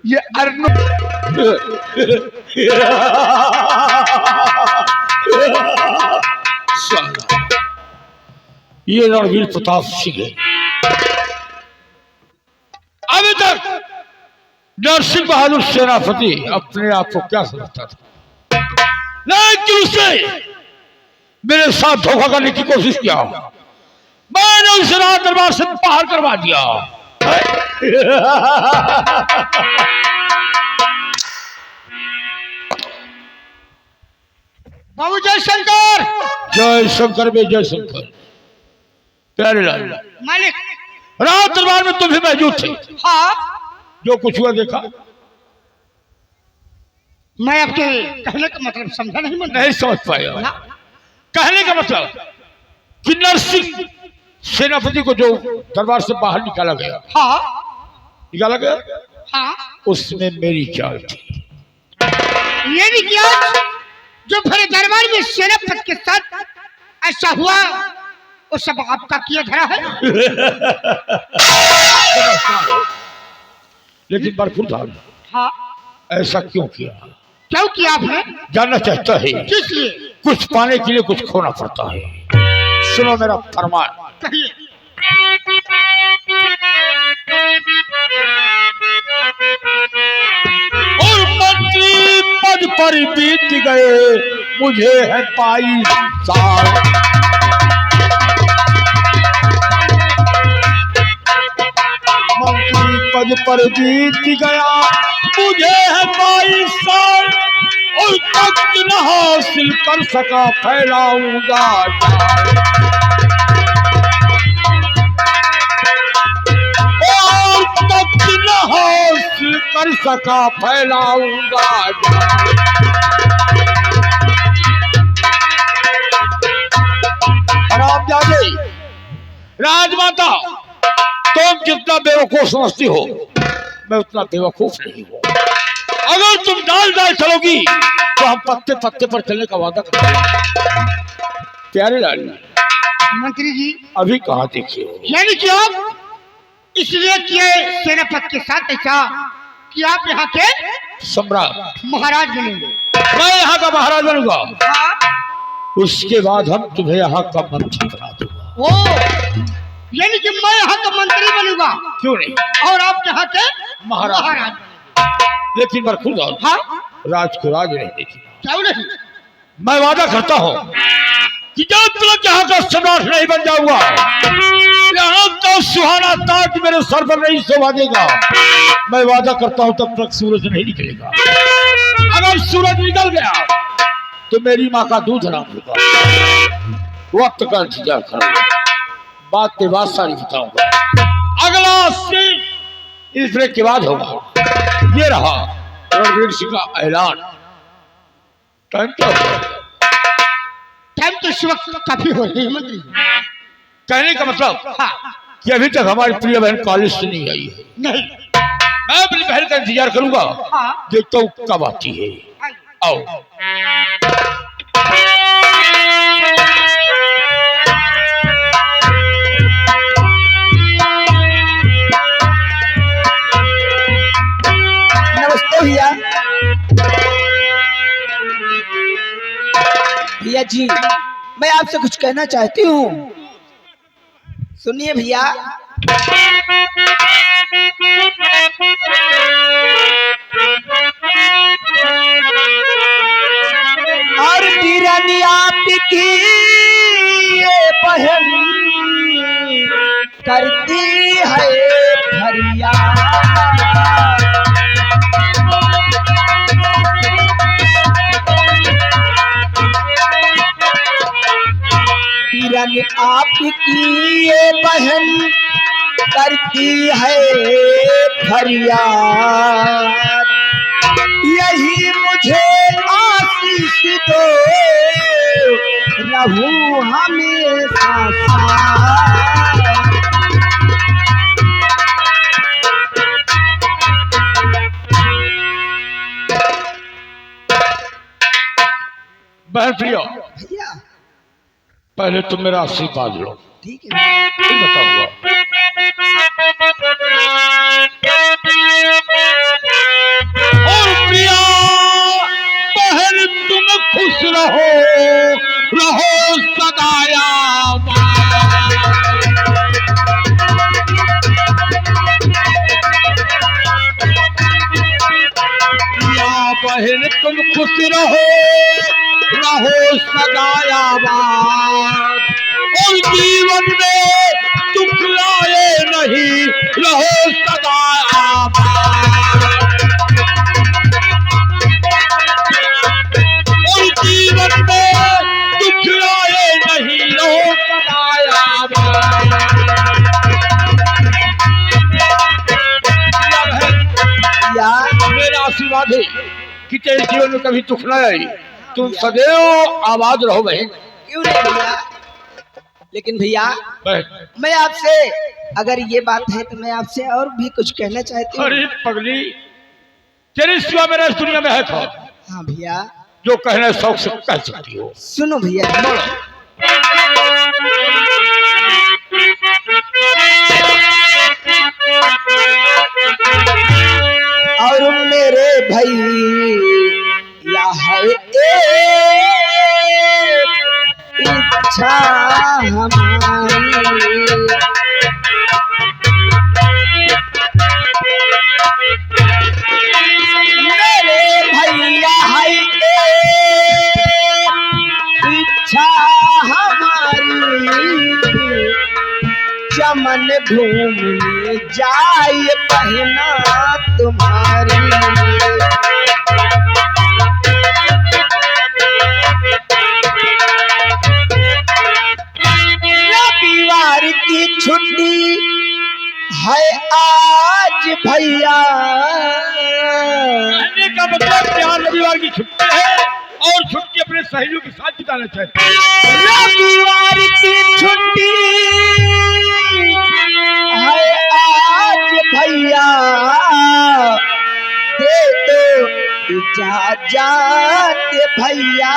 ये अर्नो ये रणवीर प्रताप सिंह है। अभी तक नरसिंह बहादुर सेनापति अपने आप को क्या समझता था, लेकिन उसने मेरे साथ धोखा करने की कोशिश किया। मैंने उसे राज दरबार से बाहर करवा दिया। बाबू जय शंकर। जय शंकर बे जय शंकर। प्यारे लाल मालिक, राज दरबार में तुम भी मौजूद थे। हाँ, जो कुछ हुआ देखा। मैं आपके कहने का मतलब समझा नहीं। नहीं समझ पाया। कहने का मतलब कि नरसिंह सेनापति को जो दरबार से बाहर निकाला गया, हाँ निकाला गया, हाँ, उसमें मेरी चाल थी। ये भी किया जो भरे दरबार में सेनापति के साथ ऐसा हुआ, वो सब आपका किया धरा है। लेकिन बरखुरदार, हाँ, ऐसा क्यों किया? क्यों किया आपने? जानना चाहता है। किस लिए? कुछ पाने के लिए कुछ खोना पड़ता है। सुनो मेरा फरमान। कहिए। और मंत्री पद पर बीत गए, मुझे है 22 साल। मंत्री पद पर बीत गया, मुझे है 22 साल। और तख्त न हासिल कर सका, फैलाऊंगा और तख्त न हासिल कर सका, फैलाऊंगा। हरामजादे, राजमाता, तुम जितना बेवकूफ समझती हो, मैं उतना बेवकूफ नहीं हूँ। अगर तुम डाल डाल चलोगी तो हम पत्ते पत्ते पर चलने का वादा करते हैं। प्यारे लाल मंत्री जी, अभी कहाँ देखिए हो? यानी कि आप इसलिए किए सेनापति के साथ ऐसा कि आप यहाँ के सम्राट महाराज बनेंगे। मैं यहाँ का महाराज बनूंगा। हाँ? उसके बाद हम तुम्हें यहाँ का मंत्री बना दूंगा। ओ, यानी कि मैं यहाँ का मंत्री बनूंगा। क्यों नहीं? और आप यहाँ के महाराज। महाराज। लेकिन बरखुरदार, हाँ, राज को राज नहीं देखी। क्यों नहीं? मैं वादा करता हूँ कि जब तक यहाँ का सम्राट नहीं बन जाऊंगा, यहाँ का सुहाना ताज मेरे सर पर नहीं शोभा देगा। मैं वादा करता हूँ तब तक सूरज नहीं निकलेगा। अगर सूरज निकल गया तो मेरी माँ का दूध हराम होगा। वक्त का इंतजार करूंगा, बात के बाद सारी बताऊंगा। अगला सीन इस ब्रेक के बाद होगा। ये रहा रणवीर सिंह का ऐलान। टाइम क्या होगा? टाइम तो इस वक्त काफी हो रही है मंत्री। कहने का मतलब हाँ, कि अभी तक हमारी प्रिय बहन कॉलेज से नहीं आई है। नहीं। मैं अपनी बहन का इंतजार करूंगा। हाँ, देखता हूँ कब आती है। आओ। नमस्ते भैया। भैया जी, मैं आपसे कुछ कहना चाहती हूँ, सुनिए भैया। और वीरानी आपकी ये बहन करती है फरियाद। वीरानी आपकी ये बहन करती है फरियाद। यही मुझे आशीष दो, रहूं हमेशा साथ। बहन प्रिया, भैया पहले तुम मेरा आशीर्वाद लो, ठीक है। फिर बताऊंगा। बहन तुम खुश रहो, रहो सदा आबाद, और जीवन में दुख लाए नहीं, रहो सदा आबाद, और जीवन में दुख लाए नहीं, रहो सदा आबाद। या मेरा आशीर्वाद है कि तेरे जीवन में कभी दुख न आए, तुम सदैव आबाद रहो बहन। क्यों नहीं भैया? लेकिन भैया बहन, मैं आपसे, अगर ये बात है तो मैं आपसे और भी कुछ कहना चाहती हूँ। अरे पगली, तेरे सिवा मेरा इस दुनिया में है था? हाँ भैया, जो कहना शौक से कह सकती हो। सुनो भैया। बोलो। और मेरे भैया है एक इच्छा हमारी, मेरे भैया है एक इच्छा हमारी, चमन घूमने जाए बहना तुम्हारी। रविवार की छुट्टी है आज भैया, कहने का मतलब प्यार रविवार की छुट्टी है और छुट्टी अपने सहेलियों के साथ बिताना चाहते हैं। रविवार की छुट्टी है आज भैया, दे दो इजाजत भैया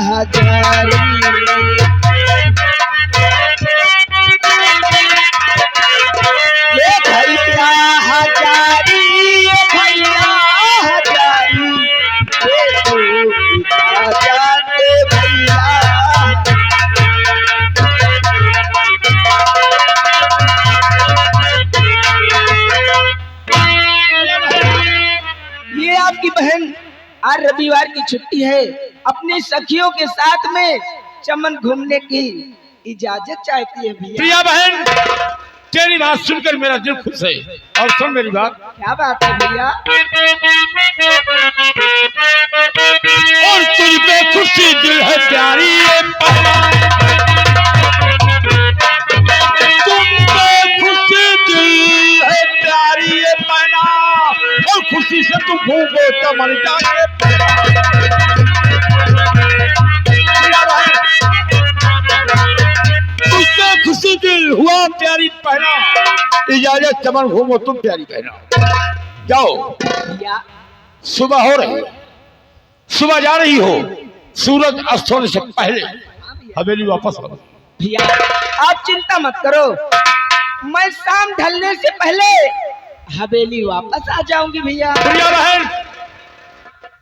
हजारी। ये भैया हजारी, ये भैया हजारी, दे दो इजाजत भैया। ये आपकी बहन आज रविवार की छुट्टी है, अपनी सखियों के साथ में चमन घूमने की इजाजत चाहती है भैया। प्रिया बहन, तेरी बात सुनकर मेरा दिल खुश है। और सुन मेरी बात। क्या बात है भैया? और तुझ पे खुशी दिल है प्यारी ये पहला, तुम पे खुशी दिल है प्यारी ये पहला, और खुशी से तुम भूखो तो मर जाए पहला। तुझसे खुशी दिल हुआ प्यारी पहना, इजाजत चमन घूमो तुम प्यारी बहना। जाओ, भैया सुबह हो रही है, सुबह जा रही हो, सूरज अस्त होने से पहले हवेली वापस आओ। भैया आप चिंता मत करो, मैं शाम ढलने से पहले हवेली वापस आ जाऊंगी भैया। प्रिया बहन,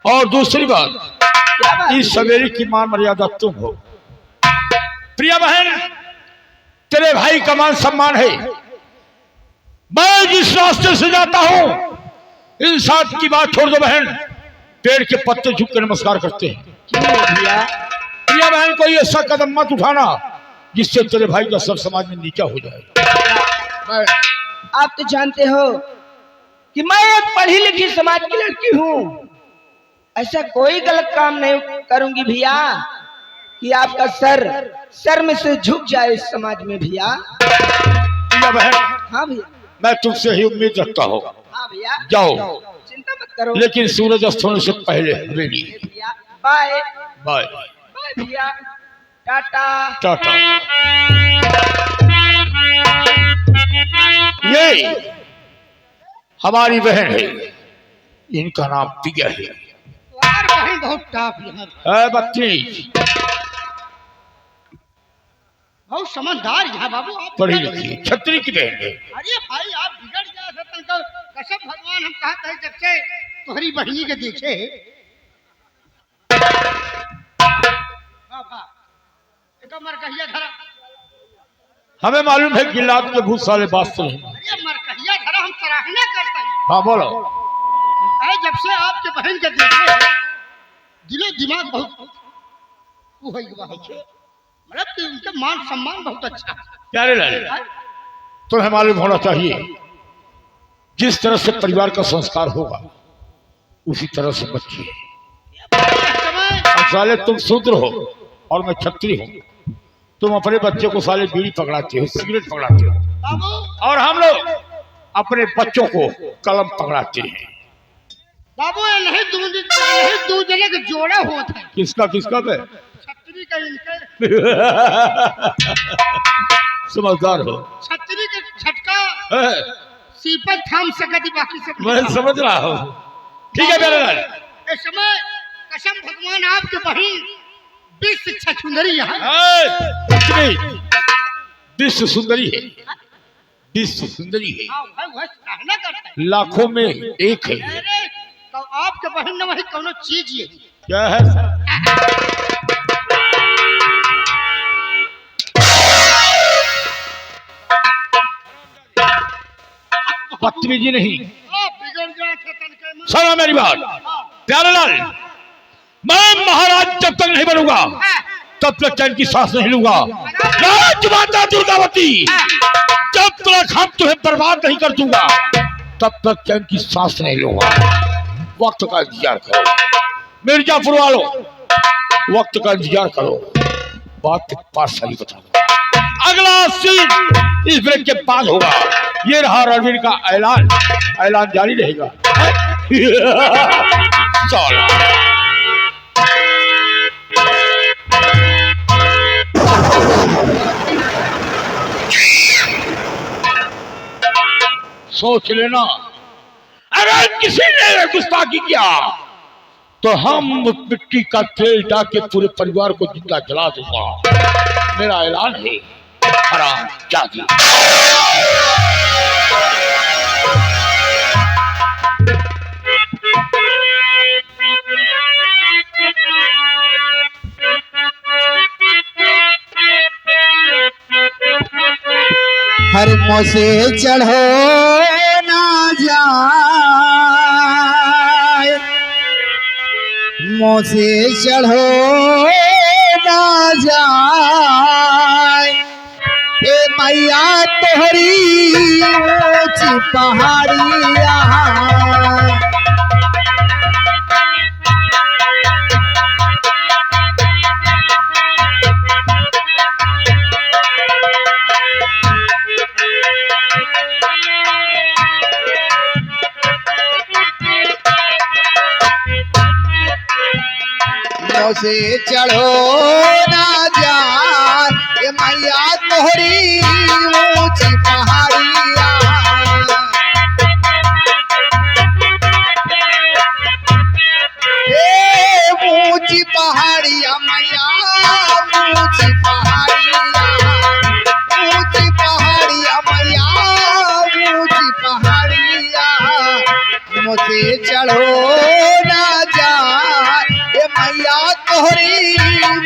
और दूसरी बात, क्या बात इस हवेली की मान मर्यादा तुम हो। प्रिया बहन, तेरे भाई का मान सम्मान है। मैं जिस रास्ते से जाता हूँ, इंसान की बात छोड़ दो बहन, पेड़ के पत्ते झुक कर नमस्कार करते हैं। क्यों भैया? प्रिया बहन, कोई ऐसा कदम मत उठाना जिससे तेरे भाई का सब समाज में नीचा हो जाए। आप तो जानते हो कि मैं एक पढ़ी लिखी समाज की लड़की हूँ, ऐसा कोई गलत काम नहीं करूंगी भैया कि आपका सर में से झुक जाए इस समाज में भैया। प्रिया बहन, हाँ भैया। मैं तुमसे ही उम्मीद रखता हूँ। हाँ भैया, जाओ, चिंता मत करो। लेकिन सूरज अस्त होने से पहले हवेली। भैया बाय बाय बाय भैया, टाटा टाटा। ये हमारी बहन है, इनका नाम प्रिया है। यार बहन बहुत टॉप यहाँ, है बदतमीज, बहुत समझदार यहाँ बाबू आप। पढ़ी लिखी छतरी की बहन है। अरे भाई आप बिगड़ गया था, कसम भगवान हम कहते हैं जब से तुम्हारी बहनी के देखे। मर कहिया धरा, हमें मालूम है गिलात के भूत साले बात नहीं। अरे मर कहिया धरा, हम सराहना करते हैं। हाँ बोलो। अरे जब से आपके बहन के देखे दिलो दिमाग बहुत वो है मतलब कि उनके मान सम्मान बहुत अच्छा है। प्यारे लाल, तुम्हें मालूम होना चाहिए जिस तरह से परिवार का संस्कार होगा उसी तरह से बच्चे। साले तुम शूद्र हो और मैं क्षत्रिय हूँ, तुम अपने बच्चे को साले बीड़ी पकड़ाते हो, सिगरेट पकड़ाते हो, बाबू और हम लोग अपने बच्चों को कलम पकड़ाते हैं। बाबू ये नहीं दो जने के जोड़ा होता है। किसका किसका बे? छतरी का इनके समझदार हो। छतरी के छटका है, सीपत थाम सकती बाकी सब मैं समझ रहा हूँ। ठीक है मेरे लाल, इस समय कसम भगवान आपके बहन विश्व छछुंदरी है। विश्व सुंदरी है, विश्व सुंदरी है, हाँ, वह सराहना करता है। लाखों में एक है। अरे तो आपके बहन ने वही कोनो चीज ये क्या है? बदतमीजी नहीं, बिगड़ गया था तनके में। सुनो मेरी बात प्यारे लाल, मैं महाराज जब तक नहीं बनूंगा तब तक चैन की सांस नहीं लूंगा। राजमाता दुर्गावती, जब तक हम तुम्हें बर्बाद नहीं कर दूंगा तब तक चैन की सांस नहीं लूंगा। वक्त का इंतजार करो मिर्जापुर वालों, वक्त का इंतजार करो। बात के पास सारी बता दो। अगला सीन इस ब्रेक के बाद होगा। ये रहा रणवीर का ऐलान, ऐलान जारी रहेगा। सोच लेना, अगर किसी ने गुस्ताखी किया तो हम मिट्टी का तेल डाल के पूरे परिवार को जिंदा जला दूंगा। मेरा ऐलान है। हराम जादी। हर मोसे चढ़ो ना जाए, मोसे चढ़ो ना जाए, ए मैया तोहरी ऊंची पहाड़िया। से चढ़ो ना जाए, ए मैया तोहरी ऊंची पहाड़िया। ऊंची पहाड़िया मैया, ऊंची पहाड़िया, ऊंची पहाड़िया मैया, ऊंची पहाड़िया। मुझे चढ़ो ना जाए, ए मैया तोहरी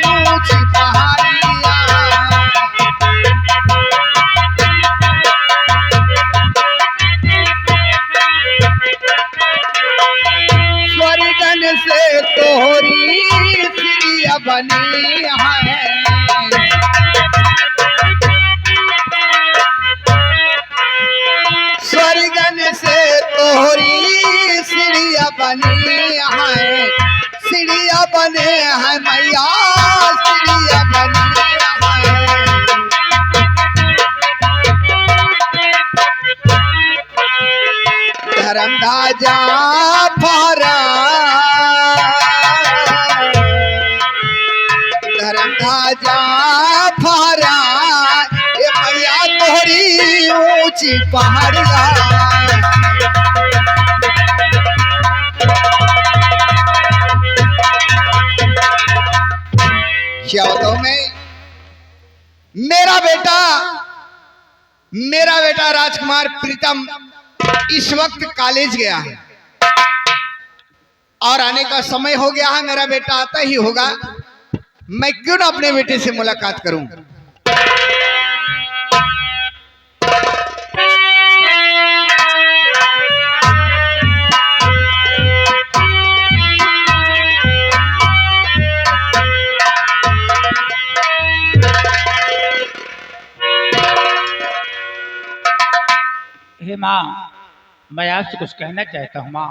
ऊंची पहाड़िया। स्वर्गन से तोहरी सीढ़ियां बनी है, स्वर्गन से तोहरी सीढ़ियां बनी है, सीढ़ियां बने हैं मैया, सीढ़ियां बनी है। धर्म राजा फरा, धर्म राजा फरा, ये मैया तोहरी ऊंची पहाड़िया। शब्दों में मेरा बेटा राजकुमार प्रीतम इस वक्त कॉलेज गया है और आने का समय हो गया है। मेरा बेटा आता ही होगा, मैं क्यों ना अपने बेटे से मुलाकात करूं। माँ, मैं आपसे कुछ कहना चाहता हूँ माँ।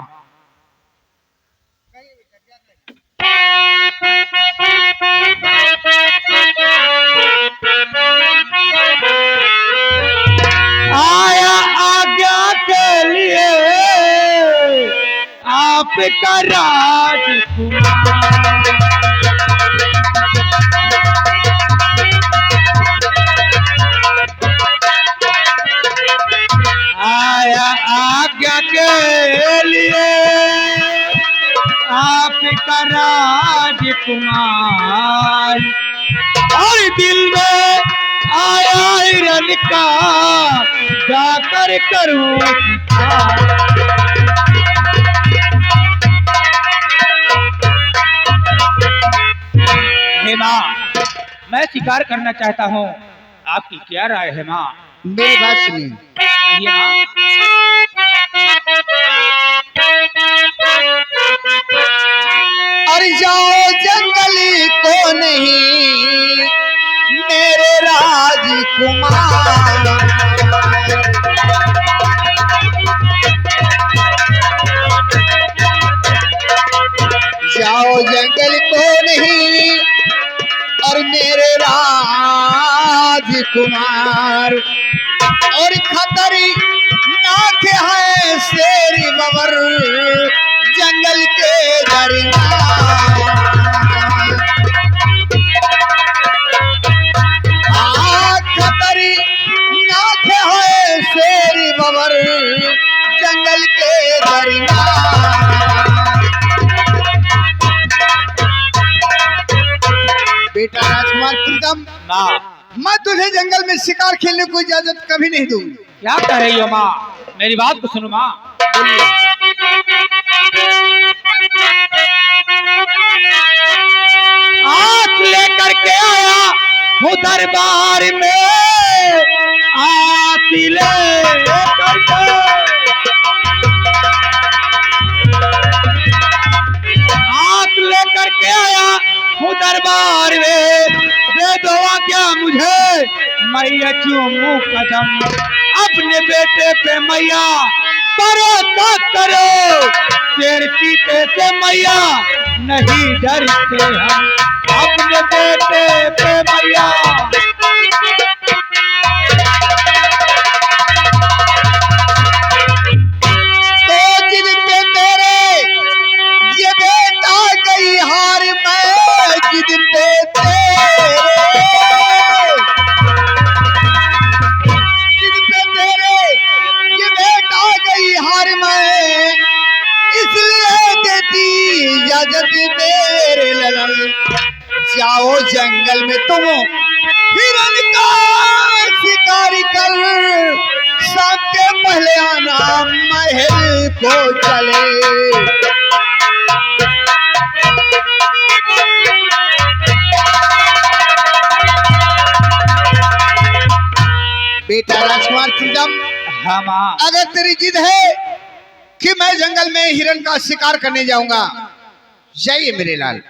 आया आज्ञा के लिए आपका राजकुमार, आया आज्ञा के लिए आपका राजकुमार, और दिल में आया हिरन का जाकर करूं शिकार। हे माँ, मैं शिकार करना चाहता हूँ, आपकी क्या राय है माँ? मेरी बात सुनिए। कहिए माँ। और जाओ जंगली को नहीं मेरे राजकुमार, जाओ जंगल को नहीं और मेरे राजकुमार, और खतरी नाक है शेरी बबर जंगल के दरमियान, खतरी नाक है शेरी बबर जंगल के दरमियान। बेटा राजकुमार प्रीतम, माँ, मैं तुझे जंगल में शिकार खेलने को इजाजत कभी नहीं दूंगी। क्या कह रही हो माँ? मेरी बात को सुनो माँ। बोलिए। हाथ लेकर के आया हूँ दरबार में, आती लेकर के हाथ लेकर के आया हूँ दरबार में, दे दो क्या मुझे मैया चूमू कदम, अपने बेटे पे मैया भरोसा करो, शेर चीते से मैया नहीं डरते हम, अपने बेटे पे मैया। तो जिद पे तेरे ये बेटा गई हार, मैं जिद पे तेरे ये बेटा गई हार, मैं इसलिए देती इजाजत मेरे ललन, जाओ जंगल में तुम हिरन का शिकारी कर, शाम के पहले आना महल को चले। बेटा राजकुमार प्रीतम, हाँ माँ। अगर तेरी जिद है कि मैं जंगल में हिरन का शिकार करने जाऊंगा, जाइए मेरे लाल,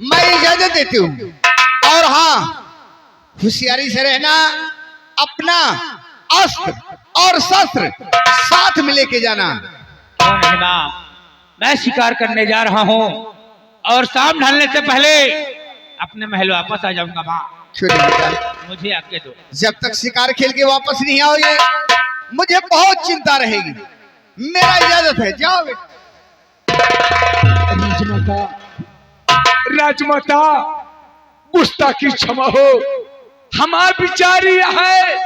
मैं इजाजत देती हूँ। और हाँ, होशियारी से रहना, अपना अस्त्र और शस्त्र साथ में लेके जाना। क्यों नहीं माँ, मैं शिकार करने जा रहा हूँ और शाम ढलने से पहले अपने महल वापस आ जाऊंगा माँ। छोटे बेटा, मुझे आके दो। जब तक शिकार खेल के वापस नहीं आओगे मुझे बहुत चिंता रहेगी। मेरा इजाजत है, जाओ बेटा। राजमाता, राजमाता, गुस्ताखी क्षमा हो। हमार विचार यह है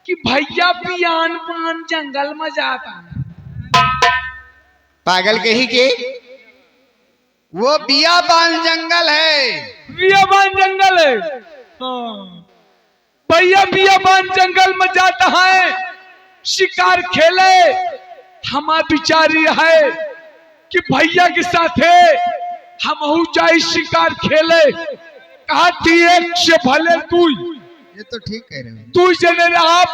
कि भैया बियान पान जंगल में जाता है। पागल कही के, वो बियाबान जंगल है। बियाबान जंगल है। हाँ। भैया बियाबान जंगल में जाता है शिकार खेले। हमारा विचार यह है कि भैया के साथ हम जाए शिकार खेले। कहा थी एक से भले तू, ये तो ठीक कह रहे हो। तू जने आप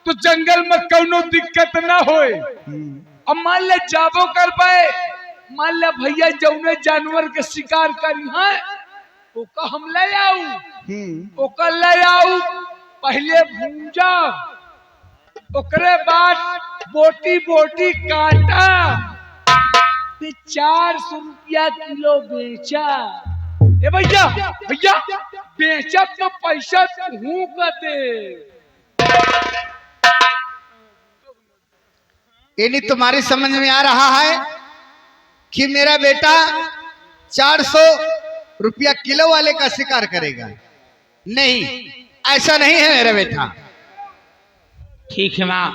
तो जंगल में कोनो दिक्कत ना होए। अब मान ले जाबो कर पाए, मान ले भैया जौने जानवर के शिकार करी है ओका हम ले आऊ, ओका ले आऊ, पहले भूंजा ओकरे बाद बोटी बोटी काटा फिर 400 रुपया किलो बेचा। ए भैया भैया बेचा तो पैसा तू का दे। ये नहीं तुम्हारी समझ में आ रहा है कि मेरा बेटा 400 रुपया किलो वाले का शिकार करेगा? नहीं, ऐसा नहीं है मेरा बेटा। ठीक है माँ,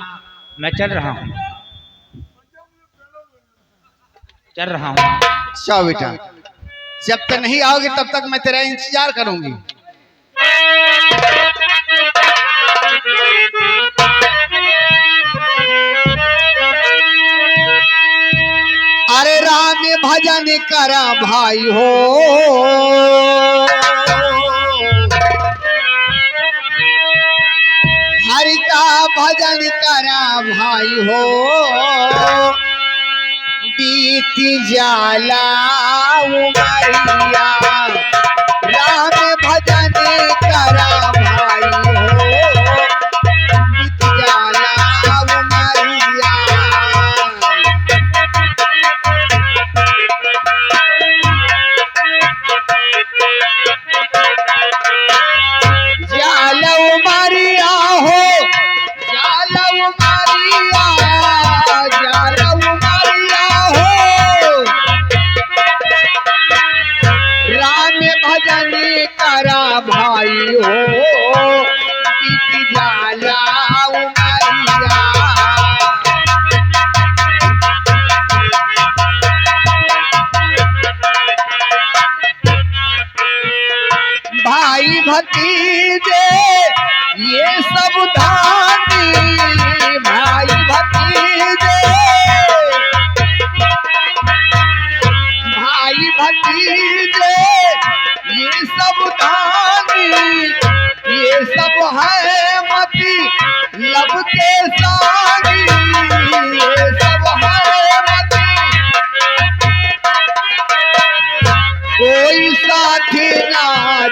मैं चल रहा हूँ, चल रहा हूँ। चलो बेटा, जब तक नहीं आओगे तब तक मैं तेरा इंतजार करूंगी। अरे राम भजन करा भाई हो, हरि का भजन करा भाई हो, बीत जाला उमरिया। राम भजन करा भाई हो, बीत जाला उमरिया। जालऊ मारिया हो, जालऊ मारिया, जालऊ मारिया हो। राम भजन करा भाई हो, बीत जाला उमरिया। भाई भतीजे ये सब धानी, भाई भतीजे, भाई भतीजे ये सब धानी, ये सब है मती लब के सानी, ये सब है मती। कोई साथी ना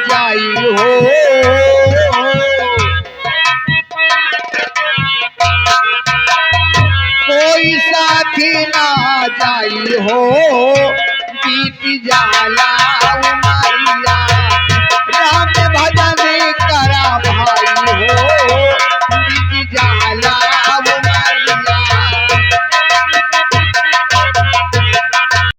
जाई हो, कोई साथी ना जाई हो, बीत जाला